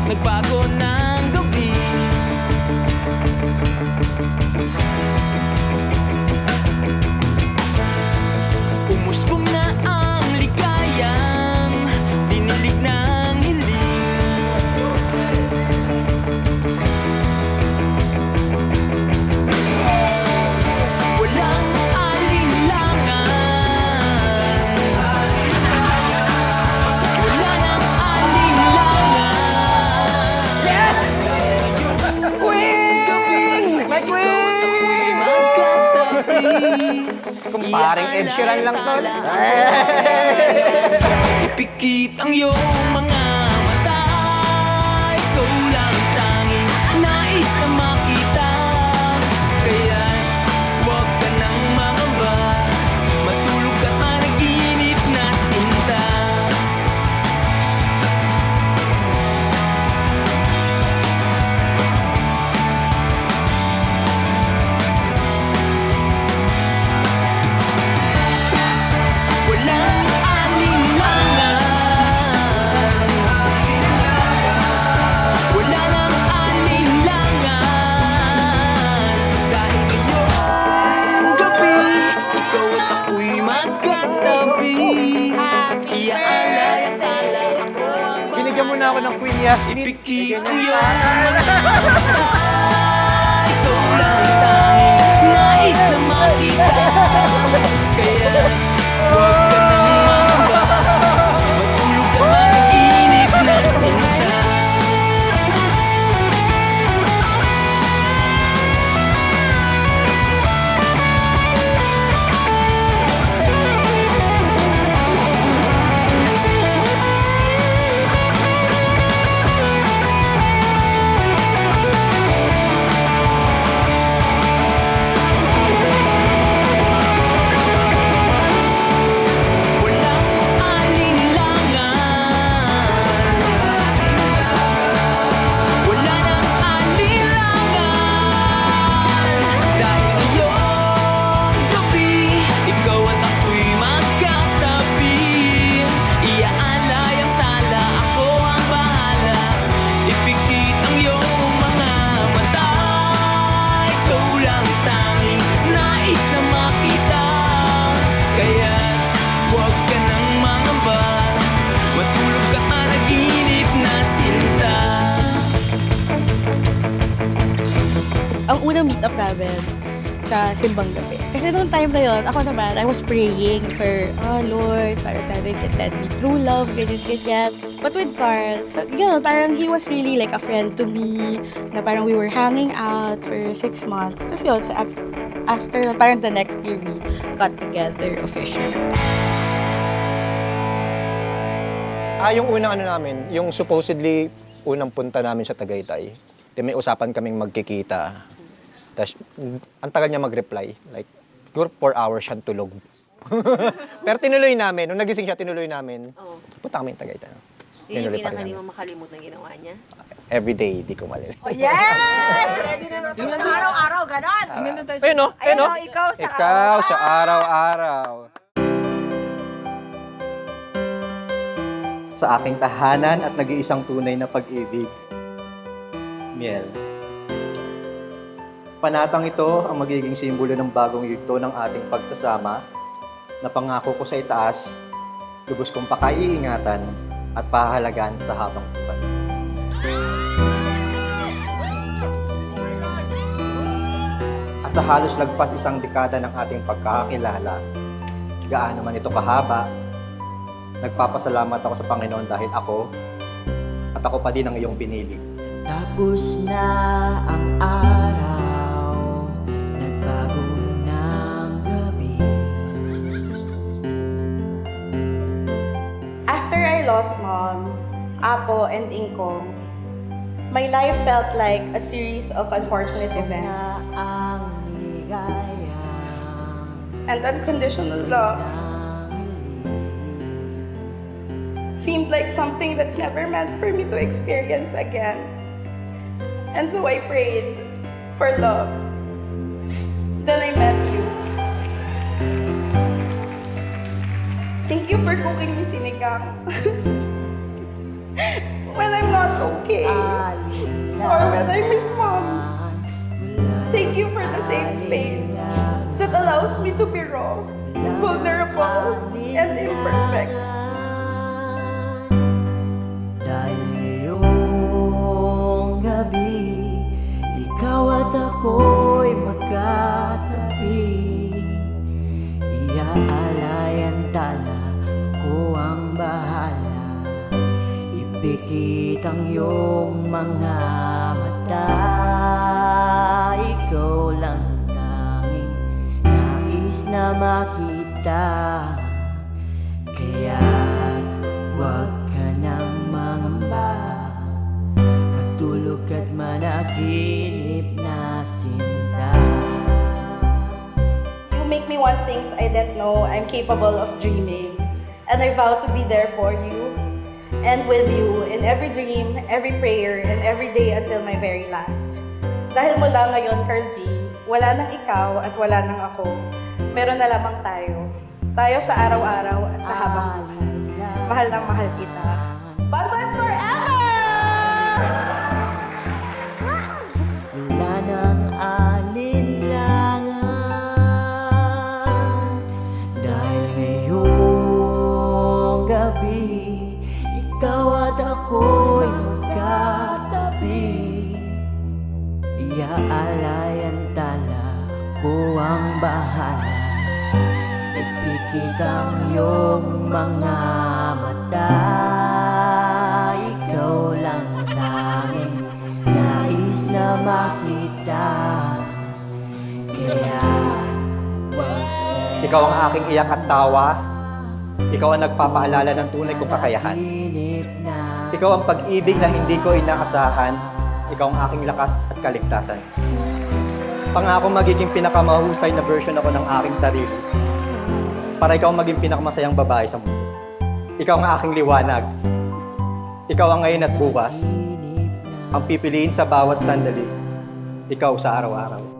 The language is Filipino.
nagbago ng gabi. Umusbong na ang ligayang dinilig ng hiling. Walang alinlangan, wala nang alinlangan. Yes! Queen! My queen! Kumparing Ed Sheeran lang to. Ipikit ang iyong mga mata, ikaw lang tanging nais na makita. Kaya huwag ka nang mangamba, matulog at managinip na sinta. Walang alinlangan, wala nang alinlangan. Dahil ngayong gabi, ikaw at ako'y magkatabi. Iaalay ang tala ako ang Binigyan mo na ako ng Queen Yasmin. ipikit ang iyong mga mata, ikaw lang tanging nais na makita. Kaya huwag ka nang mangamba, matulog at managinip na sinta. Walang alinlangan, wala nang alinlangan. Dahil ngayong gabi, ikaw at ako'y magkatabi. Iaalay ang tala, ako ang bahala. Ipikit ang iyong mga mata, ikaw lang tanging nais na makita. Kaya huwag ka nang mangamba, matulog at managinip na sinta. Ang unang meet-up namin sa simbang gabi. Kasi noong time na yun, ako naman, I was praying for, oh Lord, para sabi can send me true love, ganyan. But with Carl, yun, parang he was really like a friend to me, na parang we were hanging out for 6 months. Tapos yun, so after, parang the next year, we got together officially. Yung unang ano namin, yung supposedly unang punta namin sa Tagaytay. May usapan kaming magkikita. Tapos, ang tagal niya mag-reply. Like, siguro 4 hours siyang tulog. Pero tinuloy namin. Nung nagising siya, tinuloy namin. Oo. Punta kami ng Tagaytay. Yun yung Tinuloy pa rin pinaka di namin. mo makalimut na ginawa niya. Everyday, di ko malilimutan. Yes! Ready na naman sa araw-araw, ganon. Ayun no? Ayun no? Ikaw sa Ikaw sa araw-araw. Sa aking tahanan at nag-iisang tunay na pag-ibig. Miel. Panatang ito ang magiging simbolo ng bagong yugto ng ating pagsasama na pangako ko sa itaas, lubos kong pakaiingatan at pahahalagan sa habang buhay. At sa halos lagpas isang dekada ng ating pagkakakilala, gaano man ito kahaba, nagpapasalamat ako sa Panginoon dahil ako at ako pa din ang iyong pinili. Tapos na ang araw, nagbago ng gabi. After I lost Mom, Apo, and Ingkong, my life felt like a series of unfortunate events Na ang ligaya and unconditional love seemed like something that's never meant for me to experience again. And so I prayed for love. Then I met you. Thank you for cooking me sinigang. when I'm not okay or when I miss mom. Thank you for the safe space that allows me to be raw, vulnerable, and imperfect. Dahil ngayong gabi, ikaw at ako'y magkatabi. Iaalay ang tala, ako ang bahala. Ipikit ang iyong mga mata. Ikaw lang tanging nais na makita. Kaya huwag ka nang mangamba, matulog at managinip na sinta. You make me want things I didn't know I'm capable of dreaming. And I vow to be there for you and with you in every dream, every prayer, and every day until my very last. Dahil mula ngayon, Carl Jean, wala nang ikaw at wala nang ako. Meron na lamang tayo. Tayo sa araw-araw at sa habang buhay. Mahal na mahal kita. Barbas forever! Wala nang alinlangan. Dahil ngayong gabi, ikaw at ako'y magkatabi. Iaalay ang tala, ako ang bahala. Ipikit ang iyong mga mata. Ikaw lang tanging nais na makita. Kaya wag ka Ikaw ang aking iyak at tawa. Ikaw ang nagpapaalala ng tunay kong kakayahan. managinip na Ikaw ang pag-ibig na hindi ko inaasahan. Ikaw ang aking lakas at kaligtasan. Pangako magiging pinakamahusay na version ako ng aking sarili. Para ikaw ang maging pinakamasayang babae sa mundo. Ikaw ang aking liwanag. Ikaw ang ngayon at bukas. Ang pipiliin sa bawat sandali. Ikaw sa araw-araw.